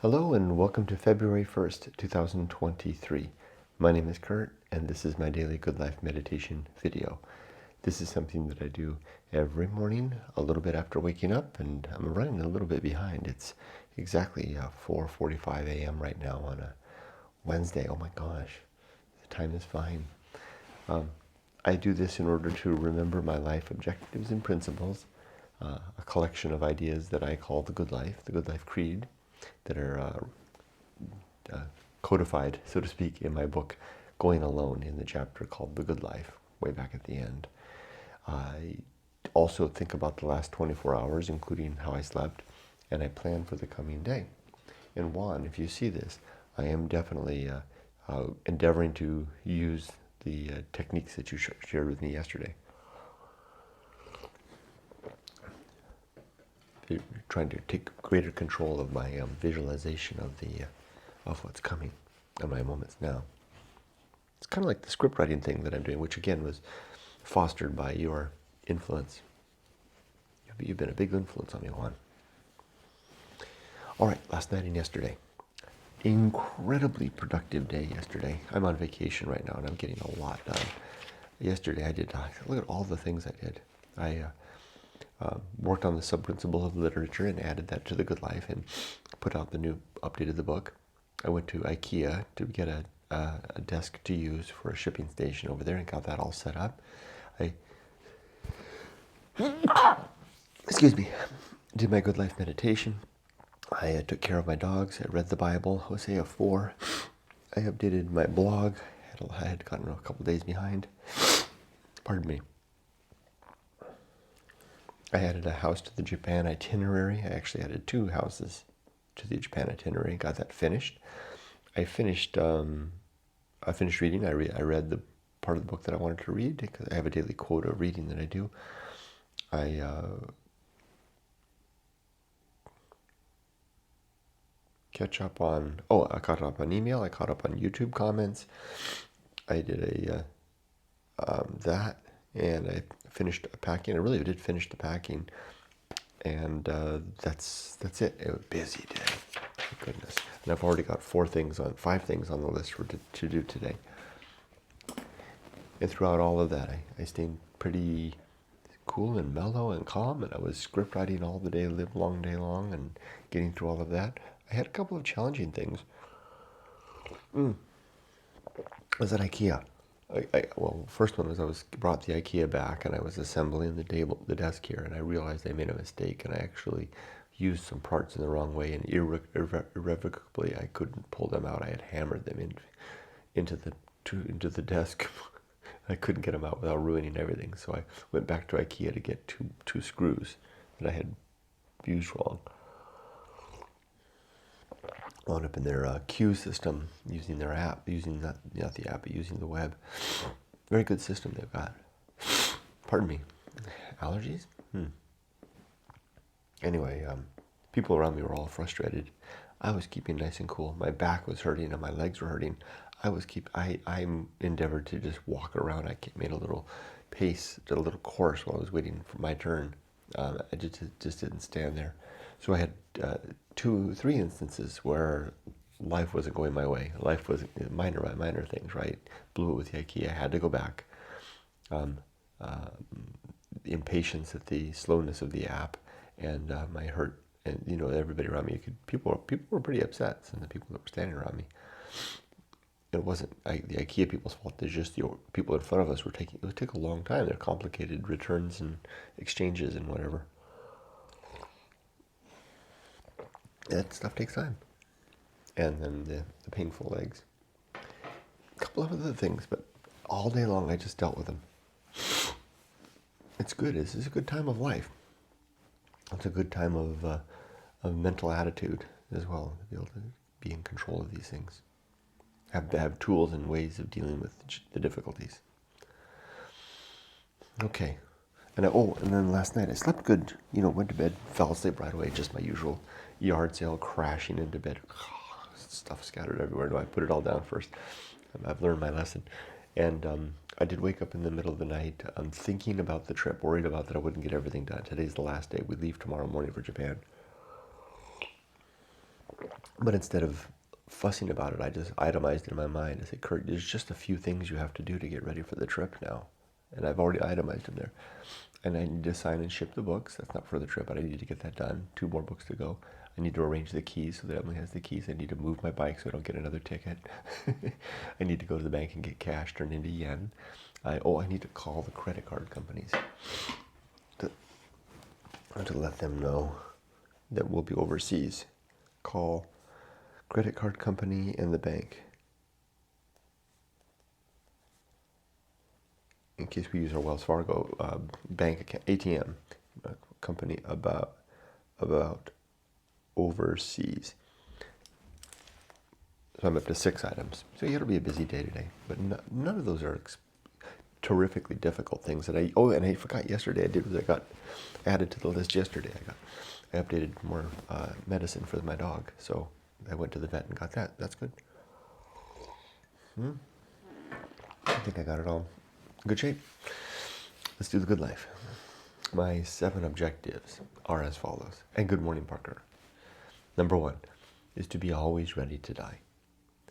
Hello and welcome to February 1st, 2023. My name is Kurt and this is my daily Good Life meditation video. This is something that I do every morning a little bit after waking up, and I'm running a little bit behind. It's exactly 4:45 a.m. right now on a Wednesday. Oh my gosh, the time is flying. I do this in order to remember my life objectives and principles, a collection of ideas that I call the Good Life Creed, that are codified, so to speak, in my book, Going Alone, in the chapter called The Good Life, way back at the end. I also think about the last 24 hours, including how I slept, and I plan for the coming day. And Juan, if you see this, I am definitely endeavoring to use the techniques that you shared with me yesterday. Trying to take greater control of my visualization of what's coming in my moments now. It's kind of like the script writing thing that I'm doing, which again was fostered by your influence. You've been a big influence on me, Juan. All right, last night and yesterday. Incredibly productive day yesterday. I'm on vacation right now and I'm getting a lot done. Yesterday I did, look at all the things I did. I worked on the sub-principle of literature and added that to the Good Life and put out the new, updated the book. I went to IKEA to get a desk to use for a shipping station over there and got that all set up. Excuse me, did my Good Life meditation. I took care of my dogs. I read the Bible, Hosea 4. I updated my blog. I had gotten a couple days behind. Pardon me. I added a house to the Japan itinerary. I actually added 2 houses to the Japan itinerary and got that finished. I finished reading. I read the part of the book that I wanted to read because I have a daily quota of reading that I do. I caught up on email. I caught up on YouTube comments. I did that, and I finished packing. I really did finish the packing, and that's it. It was a busy day. Thank goodness. And I've already got 5 things on the list to do today. And throughout all of that, I stayed pretty cool and mellow and calm, and I was script writing all the day, long day long, and getting through all of that. I had a couple of challenging things. I was at IKEA. First one was I brought the IKEA back, and I was assembling the desk here, and I realized I made a mistake, and I actually used some parts in the wrong way, and irrevocably I couldn't pull them out. I had hammered them into the desk. I couldn't get them out without ruining everything, so I went back to IKEA to get two screws that I had used wrong. Wound up in their queue system, using their app, using not the app, but using the web. Very good system they've got. Pardon me. Allergies? Anyway, people around me were all frustrated. I was keeping nice and cool. My back was hurting and my legs were hurting. I endeavored to just walk around. I made a little pace, did a little course while I was waiting for my turn. I just didn't stand there. So I had 3 instances where life wasn't going my way. Life was minor things, right? Blew it with the IKEA. I had to go back. The impatience at the slowness of the app, and my hurt, and everybody around me. People were pretty upset, and the people that were standing around me. It wasn't the IKEA people's fault. It's just the people in front of us it would take a long time. They're complicated returns and exchanges and whatever. That stuff takes time. And then the painful legs. A couple of other things, but all day long I just dealt with them. It's good. This is a good time of life. It's a good time of mental attitude as well, to be able to be in control of these things. Have tools and ways of dealing with the difficulties. Okay. And then last night I slept good. Went to bed, fell asleep right away. Just my usual yard sale, crashing into bed. Stuff scattered everywhere. No, I put it all down first. I've learned my lesson. And I did wake up in the middle of the night thinking about the trip, worried about that I wouldn't get everything done. Today's the last day. We leave tomorrow morning for Japan. But instead of fussing about it, I just itemized in my mind. I said, Kurt, there's just a few things you have to do to get ready for the trip now. And I've already itemized them there. And I need to sign and ship the books. That's not for the trip, but I need to get that done. 2 more books to go. I need to arrange the keys so that Emily has the keys. I need to move my bike so I don't get another ticket. I need to go to the bank and get cash turned into yen. I need to call the credit card companies to let them know that we'll be overseas. Call credit card company and the bank. In case we use our Wells Fargo bank account, ATM company about overseas. So I'm up to 6 items. So it'll be a busy day today, but none of those are terrifically difficult things that and I forgot yesterday. I got added to the list yesterday. I updated more medicine for my dog, so I went to the vet and got that. That's good. I think I got it all in good shape. Let's do the good life. My 7 objectives are as follows. And good morning, Parker. Number 1 is to be always ready to die.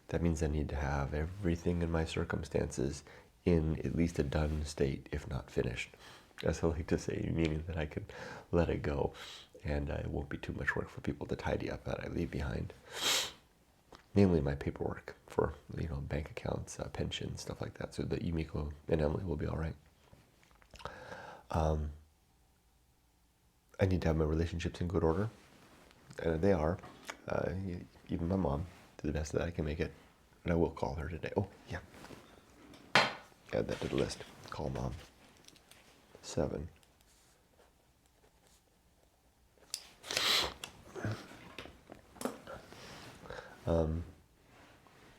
That means I need to have everything in my circumstances in at least a done state, if not finished. As I like to say, meaning that I can let it go and it won't be too much work for people to tidy up that I leave behind. Mainly my paperwork for, bank accounts, pensions, stuff like that, so that Yumiko and Emily will be all right. I need to have my relationships in good order, and they are. Even my mom, to the best that I can make it. And I will call her today. Oh, yeah. Add that to the list. Call mom. 7.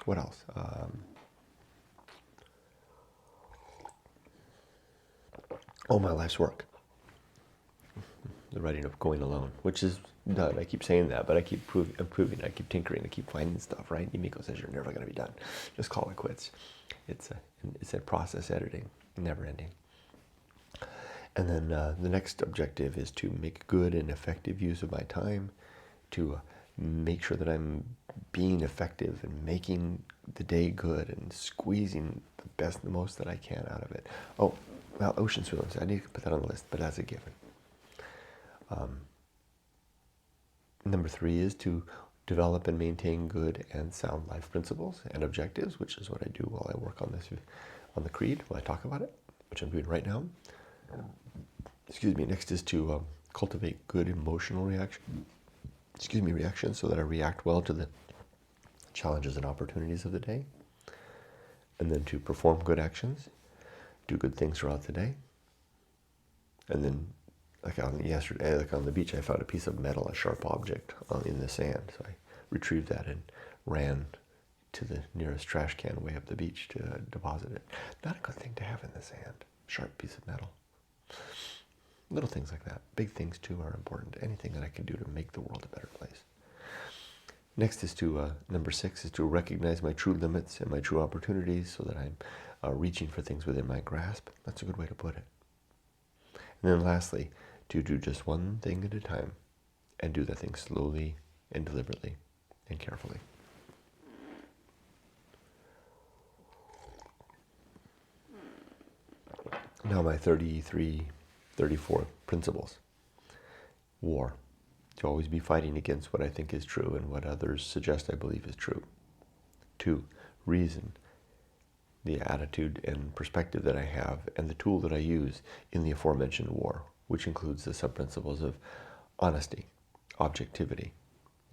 What else? My life's work. The writing of Going Alone, which is done. I keep saying that, but I keep improving. I keep tinkering. I keep finding stuff, right? Yumiko says you're never going to be done. Just call it quits. It's a process editing, never ending. And then the next objective is to make good and effective use of my time, to make sure that I'm being effective and making the day good and squeezing the most that I can out of it. Ocean swims. I need to put that on the list, but that's a given. Number 3 is to develop and maintain good and sound life principles and objectives, which is what I do while I work on the creed, while I talk about it, which I'm doing right now. Next is to cultivate good emotional reactions so that I react well to the challenges and opportunities of the day. And then to perform good actions, do good things throughout the day. And then, like on the beach, I found a piece of metal, a sharp object in the sand. So I retrieved that and ran to the nearest trash can way up the beach to deposit it. Not a good thing to have in the sand. Sharp piece of metal. Little things like that. Big things too are important. Anything that I can do to make the world a better place. Next is number 6 is to recognize my true limits and my true opportunities so that I'm reaching for things within my grasp. That's a good way to put it. And then lastly, to do just one thing at a time and do that thing slowly and deliberately and carefully. Now my 34 principles. War. To always be fighting against what I think is true and what others suggest I believe is true. 2, reason. The attitude and perspective that I have and the tool that I use in the aforementioned war, which includes the sub-principles of honesty, objectivity,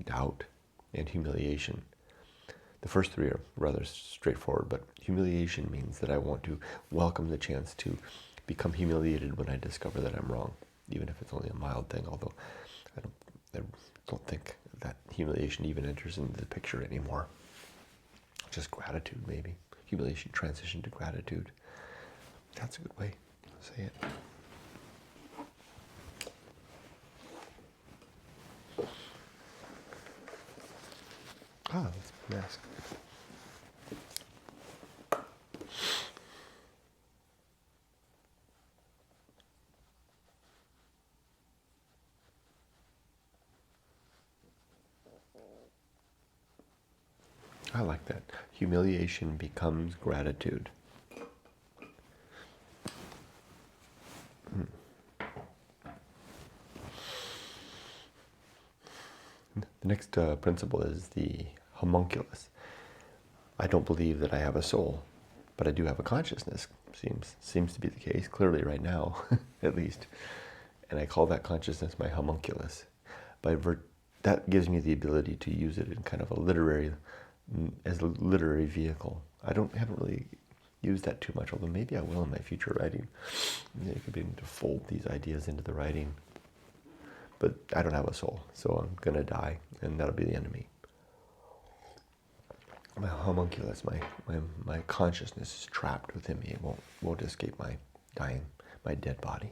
doubt, and humiliation. The first 3 are rather straightforward, but humiliation means that I want to welcome the chance to become humiliated when I discover that I'm wrong, even if it's only a mild thing, although I don't think that humiliation even enters into the picture anymore. Just gratitude, maybe. Humiliation transition to gratitude. That's a good way to say it. That's a mask. I like that. Humiliation becomes gratitude. The next principle is the homunculus. I don't believe that I have a soul, but I do have a consciousness. Seems to be the case, clearly right now, at least. And I call that consciousness my homunculus. That gives me the ability to use it in kind of as a literary vehicle. Haven't really used that too much, although maybe I will in my future writing. Maybe I could begin to fold these ideas into the writing. But I don't have a soul, so I'm going to die, and that'll be the end of me. My homunculus, my consciousness is trapped within me. It won't escape my dead body.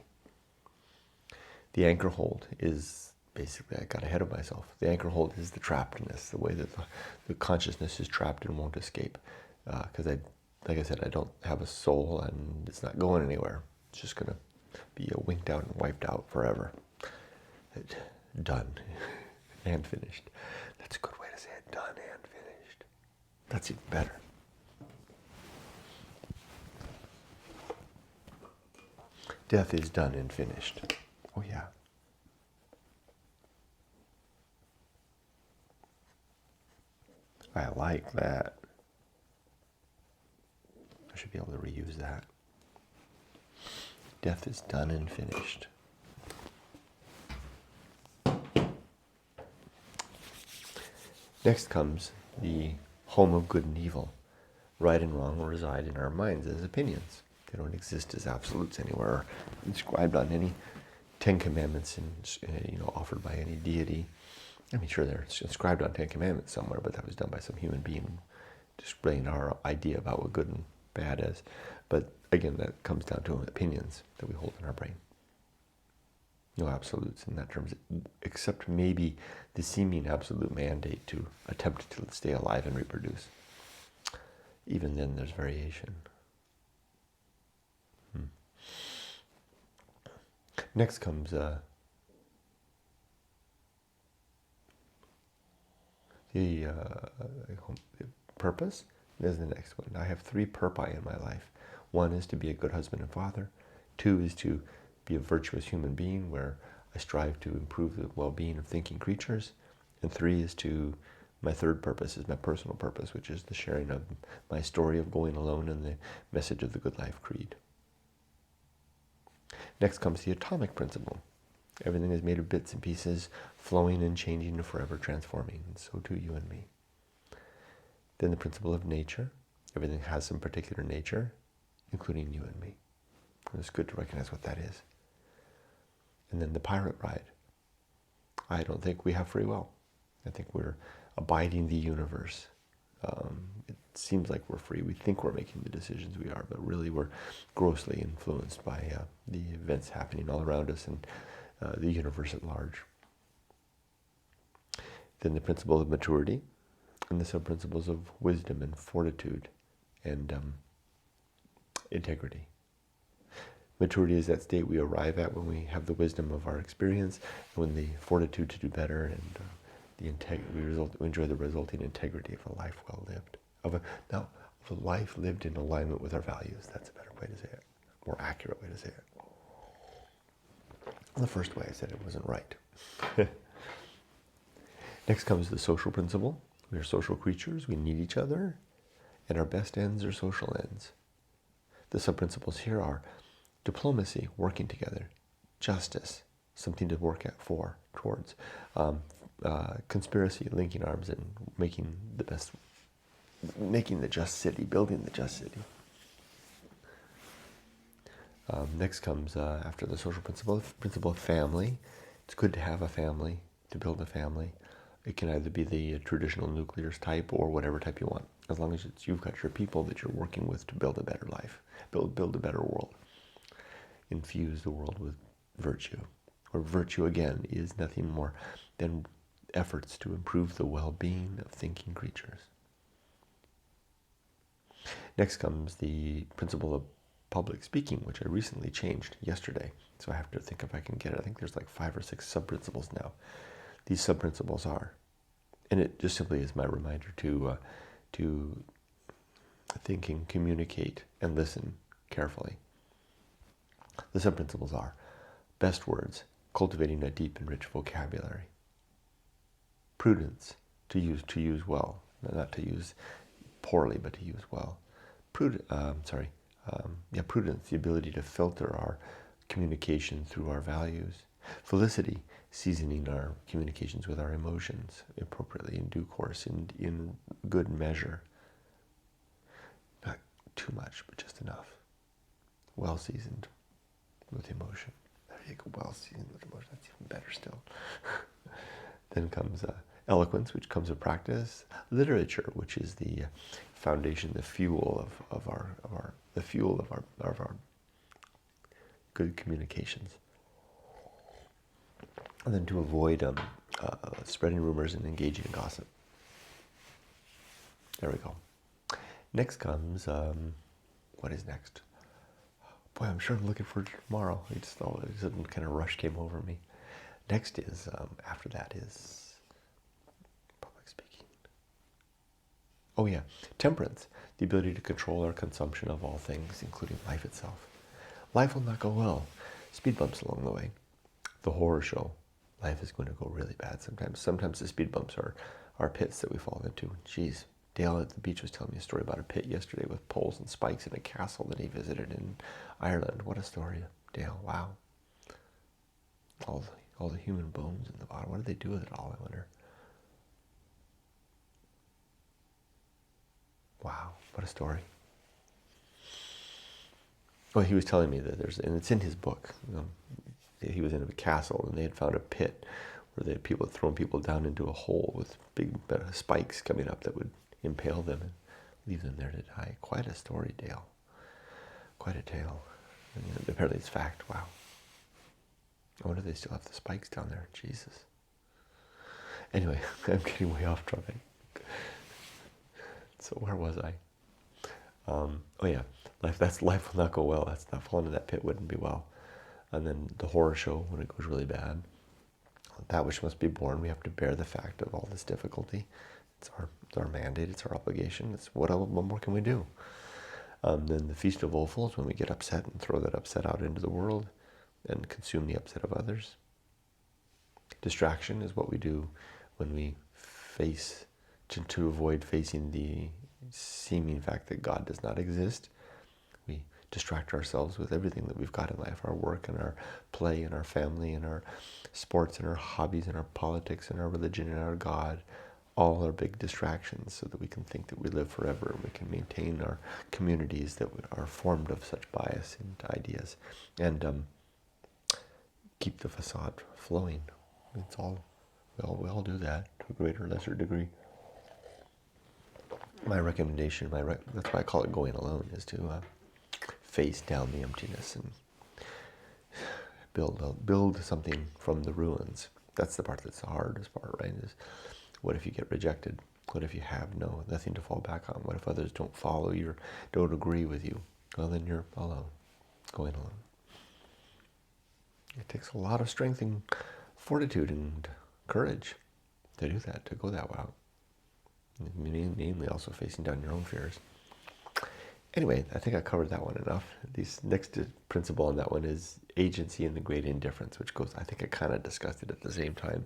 The anchor hold is basically, I got ahead of myself. The anchor hold is the trappedness, the way that the consciousness is trapped and won't escape. Because like I said, I don't have a soul, and it's not going anywhere. It's just going to be winked out and wiped out forever. Done and finished. That's a good way to say it. Done and finished. That's even better. Death is done and finished. Oh yeah. I like that. I should be able to reuse that. Death is done and finished. Next comes the home of good and evil. Right and wrong reside in our minds as opinions. They don't exist as absolutes anywhere, or inscribed on any 10 Commandments and offered by any deity. I mean, sure, they're inscribed on 10 Commandments somewhere, but that was done by some human being, displaying our idea about what good and bad is. But again, that comes down to opinions that we hold in our brain. No absolutes in that terms, except maybe the seeming absolute mandate to attempt to stay alive and reproduce. Even then, there's variation. Next comes the purpose. There's the next one. I have 3 purpose in my life. 1 is to be a good husband and father. 2 is to be a virtuous human being, where I strive to improve the well-being of thinking creatures. And 3 is my third purpose is my personal purpose, which is the sharing of my story of going alone and the message of the Good Life Creed. Next comes the atomic principle. Everything is made of bits and pieces, flowing and changing and forever transforming, and so too you and me. Then the principle of nature. Everything has some particular nature, including you and me. And it's good to recognize what that is. And then the pirate ride. I don't think we have free will. I think we're abiding the universe. It seems like we're free. We think we're making the decisions we are, but really we're grossly influenced by the events happening all around us and the universe at large. Then the principle of maturity and the sub-principles of wisdom and fortitude and integrity. Maturity is that state we arrive at when we have the wisdom of our experience, and when the fortitude to do better, and we enjoy the resulting integrity of a life well lived. Of a life lived in alignment with our values. That's a better way to say it, more accurate way to say it. The first way I said it wasn't right. Next comes the social principle. We are social creatures. We need each other, and our best ends are social ends. The sub-principles here are diplomacy, working together; justice, something to work towards; conspiracy, linking arms and making the just city, building the just city. Next comes, after the social principle of family. It's good to have a family, to build a family. It can either be the traditional nuclear type or whatever type you want, as long as you've got your people that you're working with to build a better life, build a better world. Infuse the world with virtue, where virtue, again, is nothing more than efforts to improve the well-being of thinking creatures. Next comes the principle of public speaking, which I recently changed yesterday, so I have to think if I can get it. I think there's like 5 or 6 sub-principles now. These sub-principles are, and it just simply is my reminder to to think and communicate and listen carefully. The sub-principles are best words, cultivating a deep and rich vocabulary. Prudence, to use well, not to use poorly, but to use well. Prudence, the ability to filter our communication through our values. Felicity, seasoning our communications with our emotions appropriately, in due course, in good measure. Not too much, but just enough. Well seasoned with emotion. There you go, well seasoned with emotion. That's even better still. Then comes eloquence, which comes of practice. Literature, which is the foundation, the fuel of our good communications. And then to avoid spreading rumors and engaging in gossip. There we go. Next comes, what is next? Boy, I'm sure I'm looking forward to tomorrow. A sudden kind of rush came over me. Next is, after that is public speaking. Oh yeah, temperance, the ability to control our consumption of all things, including life itself. Life will not go well. Speed bumps along the way. The horror show. Life is going to go really bad sometimes. Sometimes the speed bumps are pits that we fall into. Jeez, Dale at the beach was telling me a story about a pit yesterday with poles and spikes in a castle that he visited in Ireland. What a story, Dale. Wow. All the human bones in the bottom. What do they do with it all, I wonder? Wow, what a story. Well, he was telling me that and it's in his book. He was in a castle and they had found a pit where they had thrown people down into a hole with big spikes coming up that would impale them and leave them there to die. Quite a story, Dale. Quite a tale. And apparently it's fact. Wow. I wonder if they still have the spikes down there. Jesus. Anyway, I'm getting way off topic. So where was I? Oh yeah, life will not go well. That's not falling in that pit wouldn't be well. And then the horror show, when it goes really bad. That which must be borne, we have to bear the fact of all this difficulty. It's our mandate, it's our obligation. It's what more can we do? Then the Feast of Woeful is when we get upset and throw that upset out into the world and consume the upset of others. Distraction is what we do when we face, to avoid facing the seeming fact that God does not exist. We distract ourselves with everything that we've got in life, our work and our play and our family and our sports and our hobbies and our politics and our religion and our God. All are big distractions so that we can think that we live forever and we can maintain our communities that are formed of such bias and ideas and keep the facade flowing. It's all, we all do that to a greater or lesser degree. My recommendation, that's why I call it going alone, is to face down the emptiness and build something from the ruins. That's the part that's the hardest part, right? Is what if you get rejected? What if you have nothing to fall back on? What if others don't follow you, don't agree with you? Well, then you're alone, going alone. It takes a lot of strength and fortitude and courage to do that, to go that route. Namely also facing down your own fears. Anyway, I think I covered that one enough. This next principle on that one is agency and the great indifference, which goes, I think I kind of discussed it at the same time.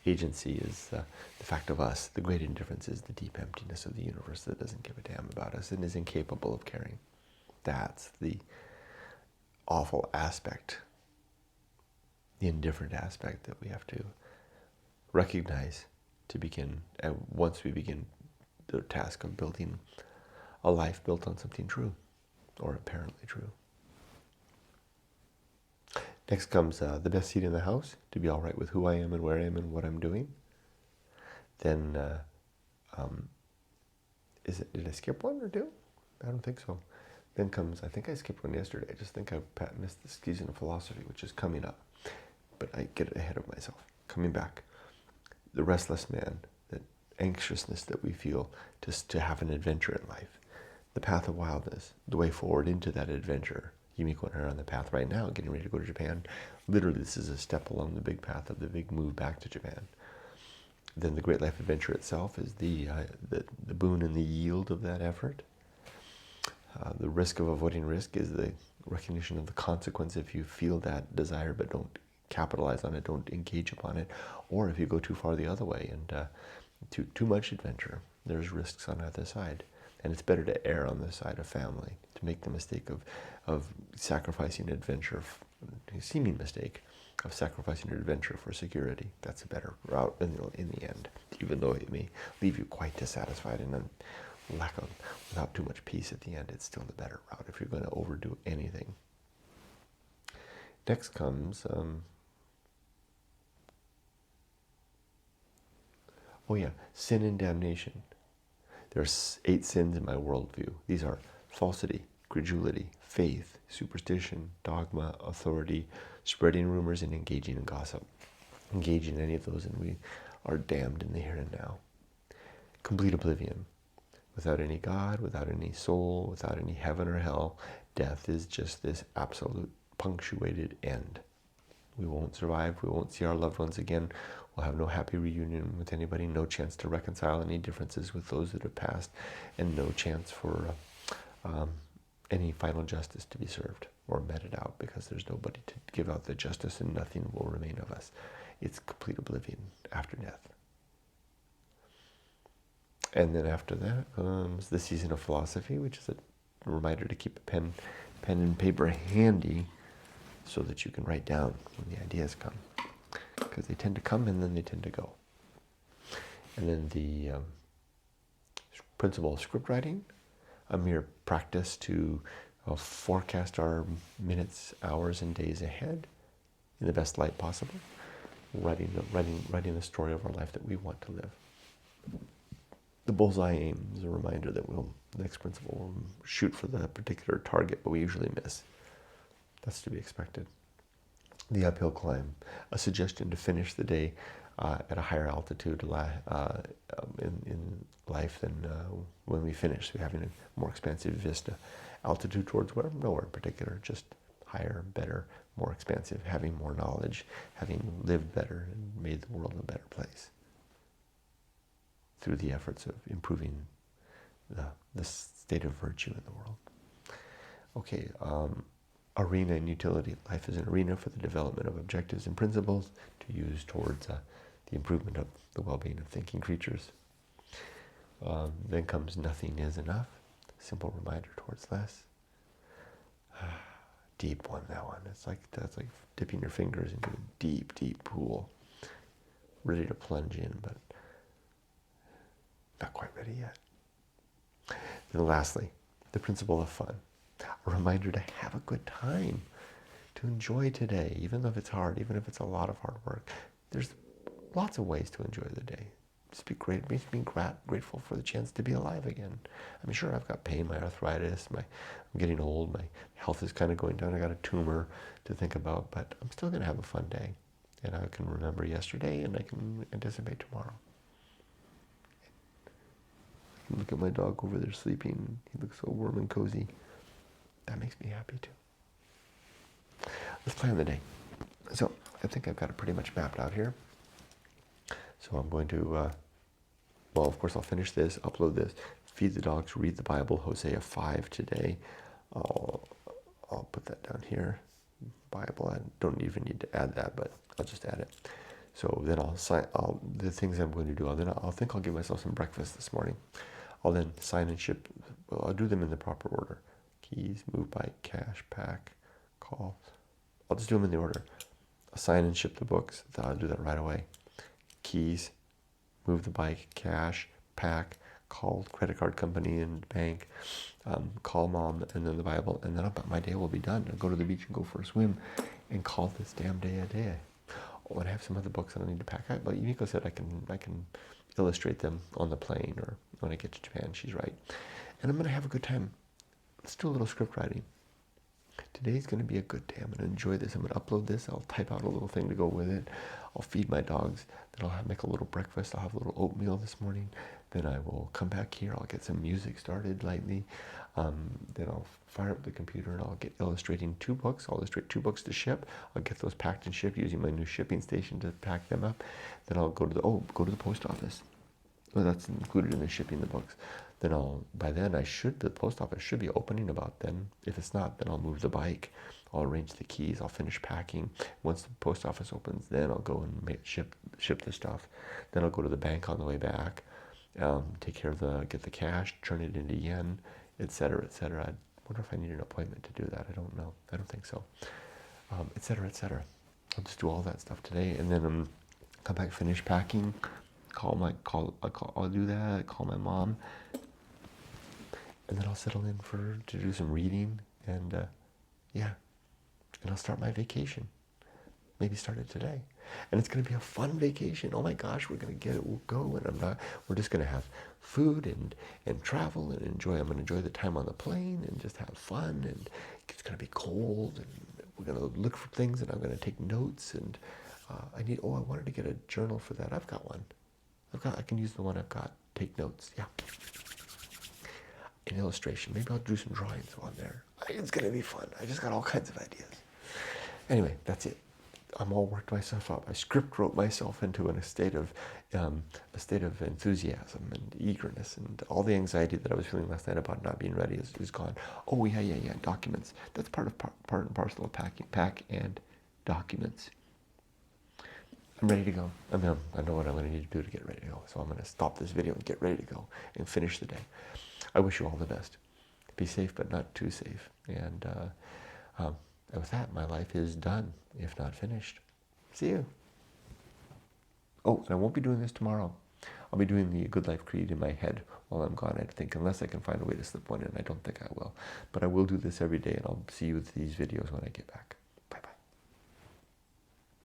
Agency is the fact of us. The great indifference is the deep emptiness of the universe that doesn't give a damn about us and is incapable of caring. That's the awful aspect, the indifferent aspect that we have to recognize to begin, and once we begin the task of building a life built on something true, or apparently true. Next comes the best seat in the house, to be all right with who I am and where I am and what I'm doing. Then, did I skip one or two? I don't think so. Then comes, I think I skipped one yesterday. I just think I missed the season of philosophy, which is coming up. But I get ahead of myself. Coming back. The restless man, that anxiousness that we feel to have an adventure in life. The path of wildness, the way forward into that adventure. Yumiko and I are on the path right now, getting ready to go to Japan. Literally, this is a step along the big path of the big move back to Japan. then the great life adventure itself is the boon and the yield of that effort. The risk of avoiding risk is the recognition of the consequence if you feel that desire but don't capitalize on it, don't engage upon it, or if you go too far the other way and too much adventure. There's risks on either side, and it's better to err on the side of family, to make the mistake of sacrificing adventure, a seeming mistake of sacrificing adventure for security. That's a better route in the end, even though it may leave you quite dissatisfied and then without too much peace at the end. It's still the better route if you're going to overdo anything. Next comes sin and damnation. There's 8 sins in my worldview. These are falsity, credulity, faith, superstition, dogma, authority, spreading rumors, and engaging in gossip. Engage in any of those and we are damned in the here and now. Complete oblivion. Without any God, without any soul, without any heaven or hell, death is just this absolute punctuated end. We won't survive, we won't see our loved ones again, we'll have no happy reunion with anybody, no chance to reconcile any differences with those that have passed, and no chance for any final justice to be served or meted out, because there's nobody to give out the justice and nothing will remain of us. It's complete oblivion after death. And then after that comes the season of philosophy, which is a reminder to keep a pen and paper handy so that you can write down when the ideas come, because they tend to come and then they tend to go. And then the principle of script writing, a mere practice to forecast our minutes, hours, and days ahead in the best light possible, writing the story of our life that we want to live. The bullseye aim is a reminder that the next principle will shoot for the particular target, but we usually miss. That's to be expected. The uphill climb, a suggestion to finish the day at a higher altitude in life than when we finish. So having a more expansive vista. Altitude towards where? Nowhere in particular, just higher, better, more expansive, having more knowledge, having lived better and made the world a better place through the efforts of improving the state of virtue in the world. Okay, arena and utility. Life is an arena for the development of objectives and principles to use towards the improvement of the well-being of thinking creatures. Then comes nothing is enough. Simple reminder towards less. Deep one, that one. That's like dipping your fingers into a deep, deep pool. Ready to plunge in, but not quite ready yet. Then lastly, the principle of fun. A reminder to have a good time, to enjoy today, even if it's hard, even if it's a lot of hard work. There's lots of ways to enjoy the day. Just be great. It makes me grateful for the chance to be alive again. I'm sure I've got pain, my arthritis, I'm getting old, my health is kind of going down. I got a tumor to think about, but I'm still going to have a fun day. And I can remember yesterday and I can anticipate tomorrow. I can look at my dog over there sleeping. He looks so warm and cozy. That makes me happy too. Let's plan the day. So I think I've got it pretty much mapped out here. So I'm going to, well, of course I'll finish this, upload this, feed the dogs, read the Bible, Hosea 5 today. I'll put that down here. Bible, I don't even need to add that, but I'll just add it. So then the things I'm going to do, I'll give myself some breakfast this morning. I'll then sign and ship, I'll do them in the proper order. Keys, move bike, cash, pack, call. I'll just do them in the order. I'll sign and ship the books, I'll do that right away. Keys, move the bike, cash, pack, call credit card company and bank, call mom, and then the Bible, and then my day will be done. I'll go to the beach and go for a swim and call this damn day a day. Oh, and I have some other books I don't need to pack out, but Yumiko said I can illustrate them on the plane or when I get to Japan. She's right. And I'm going to have a good time. Let's do a little script writing. today's going to be a good day. I'm going to enjoy this. I'm going to upload this. I'll type out a little thing to go with it. I'll feed my dogs. Then I'll make a little breakfast. I'll have a little oatmeal this morning. Then I will come back here. I'll get some music started lightly. Then I'll fire up the computer and I'll get illustrating 2 books. I'll illustrate 2 books to ship. I'll get those packed and shipped using my new shipping station to pack them up. Then I'll go to the post office. Well, that's included in the shipping the books. Then by then the post office should be opening about then. If it's not, then I'll move the bike. I'll arrange the keys. I'll finish packing. Once the post office opens, then I'll go and ship the stuff. Then I'll go to the bank on the way back. Take care of get the cash, turn it into yen, etc., etc. I wonder if I need an appointment to do that. I don't know. I don't think so. Etc., etc. I'll just do all that stuff today, and then come back, finish packing. I'll do that. Call my mom, and then I'll settle in to do some reading, and yeah, and I'll start my vacation. Maybe start it today, and it's going to be a fun vacation. Oh my gosh, we're going to get it. We'll go, and we're just going to have food and travel and enjoy. I'm going to enjoy the time on the plane and just have fun. And it's going to be cold, and we're going to look for things, and I'm going to take notes. And I wanted to get a journal for that. I've got one. I can use the one I've got. Take notes. Yeah. An illustration. Maybe I'll do some drawings on there. It's going to be fun. I just got all kinds of ideas. Anyway, that's it. I'm all worked myself up. I script wrote myself into a state of enthusiasm and eagerness, and all the anxiety that I was feeling last night about not being ready is gone. Oh yeah. Documents. That's part and parcel of packing. Pack and documents. I'm ready to go. I know what I'm going to need to do to get ready to go. So I'm going to stop this video and get ready to go and finish the day. I wish you all the best. Be safe, but not too safe. And with that, my life is done, if not finished. See you. Oh, and I won't be doing this tomorrow. I'll be doing the Good Life Creed in my head while I'm gone, I think, unless I can find a way to slip one in. I don't think I will. But I will do this every day, and I'll see you with these videos when I get back.